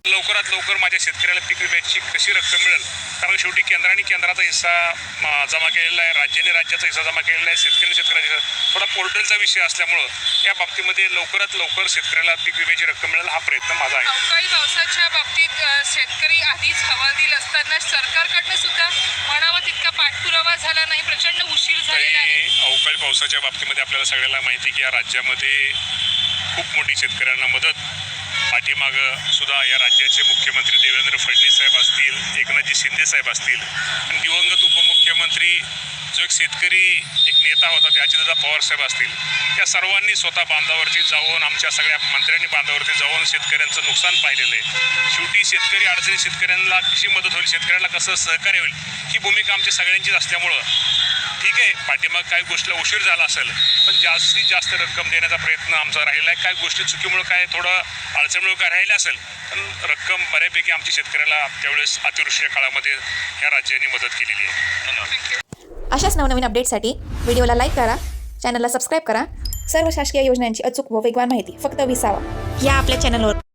लवकरात लवकर माझ्या शेतकऱ्याला पीक विम्याची कशी रक्कम मिळेल, कारण शेवटी केंद्राने केंद्राचा हिस्सा जमा केलेला आहे, राज्याने राज्याचा हिस्सा जमा केलेला आहे, शेतकऱ्याचा थोडा पोर्टलचा विषय असल्यामुळं या बाबतीमध्ये लवकरात लवकर शेतकऱ्याला पीक विम्याची रक्कम मिळेल हा प्रयत्न माझा आहे. अवकाळी पावसाच्या बाबतीत शेतकरी आधीच हवालदिल असताना सरकारकडनं सुद्धा म्हणावा तितका पाठपुरावा झाला नाही, प्रचंड उशीर झालेला आहे. अवकाळी पावसाच्या बाबतीमध्ये आपल्याला सगळ्याला माहिती आहे की या राज्यामध्ये खूप मोठी शेतकऱ्यांना मदत पाठीमागं सुद्धा या राज्याचे मुख्यमंत्री देवेंद्र फडणवीस साहेब असतील, एकनाथजी शिंदे साहेब असतील आणि दिवंगत उपमुख्यमंत्री जो एक शेतकरी एक नेता होता ते अजितदादा पवार साहेब असतील, त्या सर्वांनी स्वतः बांधावरती जाऊन आमच्या सगळ्या मंत्र्यांनी बांधावरती जाऊन शेतकऱ्यांचं नुकसान पाहिलेलं आहे. शेवटी शेतकरी अडचणी शेतकऱ्यांना कशी मदत होईल, शेतकऱ्यांना कसं सहकार्य होईल ही भूमिका आमच्या सगळ्यांचीच असल्यामुळं ठीक आहे पाठीमाग काही गोष्टीला उशीर झाला असेल, पण जास्तीत जास्त रक्कम देण्याचा प्रयत्न आमचा राहिला आहे. काही गोष्टी चुकीमुळे काय थोडं अडचणीमुळे काय राहिलं असेल, पण रक्कम बऱ्यापैकी आमची शेतकऱ्याला त्यावेळेस अतिवृष्टीच्या काळामध्ये ह्या राज्याने मदत केलेली आहे. धन्यवाद. अशाच नवनवीन अपडेटसाठी व्हिडिओला लाईक करा, चॅनलला सबस्क्राईब करा. सर्व शासकीय योजनांची अचूक व वेगवान माहिती फक्त विसावा या आपल्या चॅनलवर.